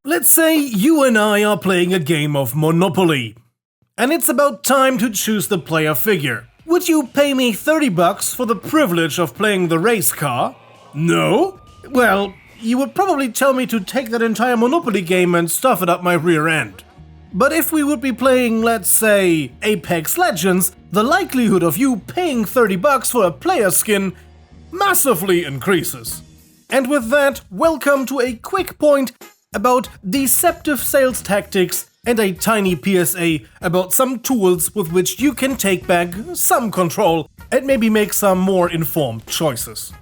Let's say you and I are playing a game of Monopoly, and it's about time to choose the player figure. Would you pay me $30 for the privilege of playing the race car? No? Well, you would probably tell me to take that entire Monopoly game and stuff it up my rear end. But if we would be playing, let's say, Apex Legends, the likelihood of you paying $30 for a player skin massively increases. And with that, welcome to a quick point about deceptive sales tactics and a tiny PSA about some tools with which you can take back some control and maybe make some more informed choices.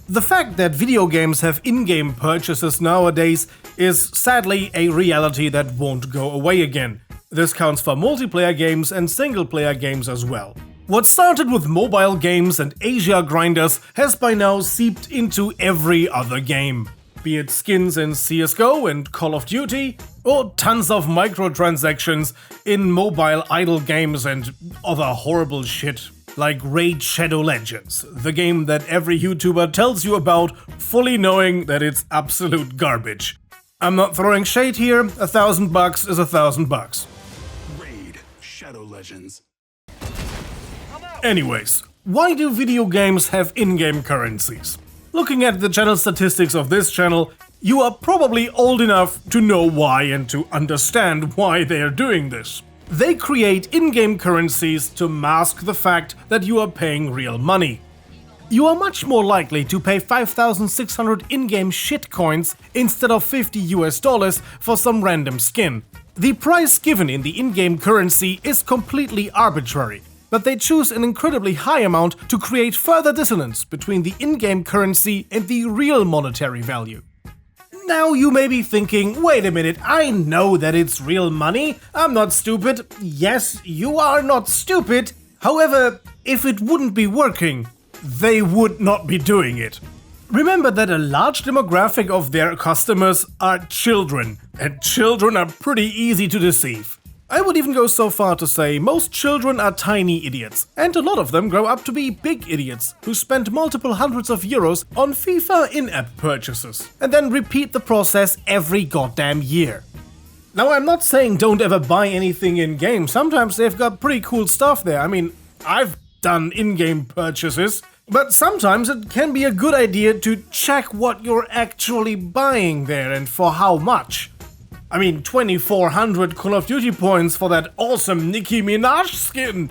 The fact that video games have in-game purchases nowadays is sadly a reality that won't go away again. This counts for multiplayer games and single-player games as well. What started with mobile games and Asia grinders has by now seeped into every other game. Be it skins in CSGO and Call of Duty, or tons of microtransactions in mobile idle games and other horrible shit, like Raid Shadow Legends, the game that every YouTuber tells you about, fully knowing that it's absolute garbage. I'm not throwing shade here, $1,000 is $1,000. Raid Shadow Legends. Anyways, why do video games have in-game currencies? Looking at the channel statistics of this channel, you are probably old enough to know why and to understand why they are doing this. They create in-game currencies to mask the fact that you are paying real money. You are much more likely to pay 5,600 in-game shitcoins instead of $50 for some random skin. The price given in the in-game currency is completely arbitrary, but they choose an incredibly high amount to create further dissonance between the in-game currency and the real monetary value. Now you may be thinking, wait a minute, I know that it's real money, I'm not stupid. Yes, you are not stupid. However, if it wouldn't be working, they would not be doing it. Remember that a large demographic of their customers are children, and children are pretty easy to deceive. I would even go so far to say most children are tiny idiots, and a lot of them grow up to be big idiots who spend multiple hundreds of euros on FIFA in-app purchases, and then repeat the process every goddamn year. Now, I'm not saying don't ever buy anything in-game, sometimes they've got pretty cool stuff there. I mean, I've done in-game purchases, but sometimes it can be a good idea to check what you're actually buying there and for how much. I mean, 2,400 Call of Duty points for that awesome Nicki Minaj skin.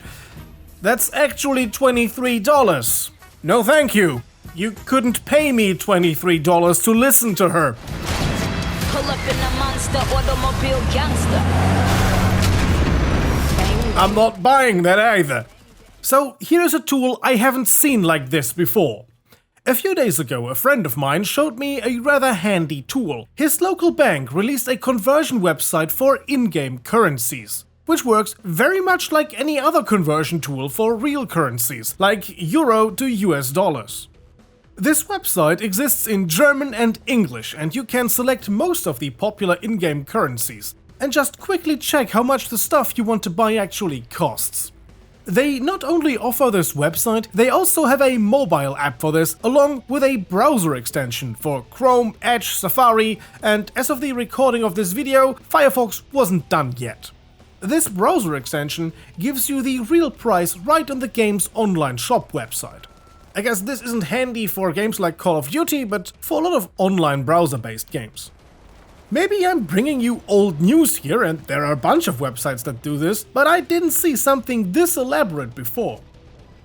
That's actually $23. No thank you. You couldn't pay me $23 to listen to her. Pull up in a monster automobile gangster. I'm not buying that either. So here's a tool I haven't seen like this before. A few days ago, a friend of mine showed me a rather handy tool. His local bank released a conversion website for in-game currencies, which works very much like any other conversion tool for real currencies, like euro to US dollars. This website exists in German and English, and you can select most of the popular in-game currencies, and just quickly check how much the stuff you want to buy actually costs. They not only offer this website, they also have a mobile app for this, along with a browser extension for Chrome, Edge, Safari, and as of the recording of this video, Firefox wasn't done yet. This browser extension gives you the real price right on the game's online shop website. I guess this isn't handy for games like Call of Duty, but for a lot of online browser-based games. Maybe I'm bringing you old news here, and there are a bunch of websites that do this, but I didn't see something this elaborate before.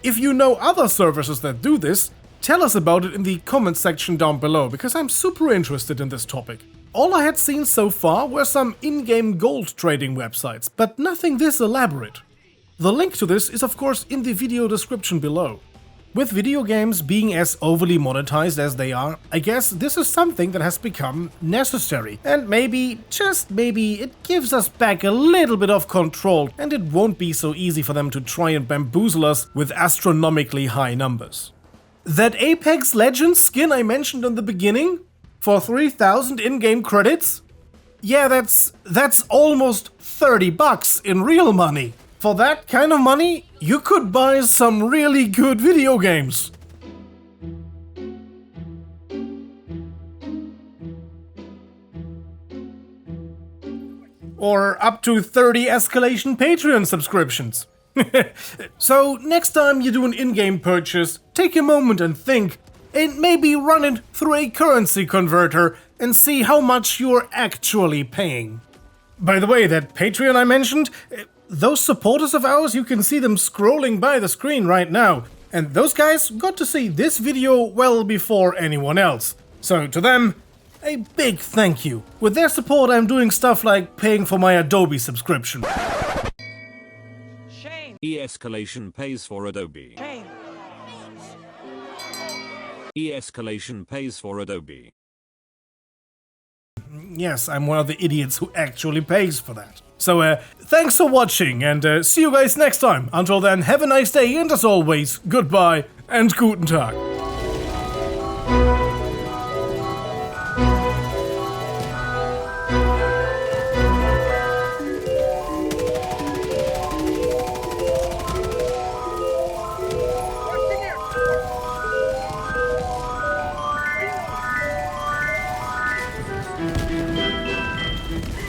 If you know other services that do this, tell us about it in the comments section down below, because I'm super interested in this topic. All I had seen so far were some in-game gold trading websites, but nothing this elaborate. The link to this is of course in the video description below. With video games being as overly monetized as they are, I guess this is something that has become necessary. And maybe, just maybe, it gives us back a little bit of control and it won't be so easy for them to try and bamboozle us with astronomically high numbers. That Apex Legends skin I mentioned in the beginning? For 3,000 in-game credits? Yeah, that's almost $30 in real money. For that kind of money, you could buy some really good video games. or up to 30 ESCalation Patreon subscriptions. So next time you do an in-game purchase, take a moment and think, and maybe run it through a currency converter and see how much you're actually paying. By the way, that Patreon I mentioned, those supporters of ours, you can see them scrolling by the screen right now. And those guys got to see this video well before anyone else. So to them, a big thank you. With their support, I'm doing stuff like paying for my Adobe subscription. Shame. ESCalation pays for Adobe. Shame. ESCalation pays for Adobe. Yes, I'm one of the idiots who actually pays for that. So, thanks for watching, and see you guys next time. Until then, have a nice day, and as always, goodbye and guten Tag.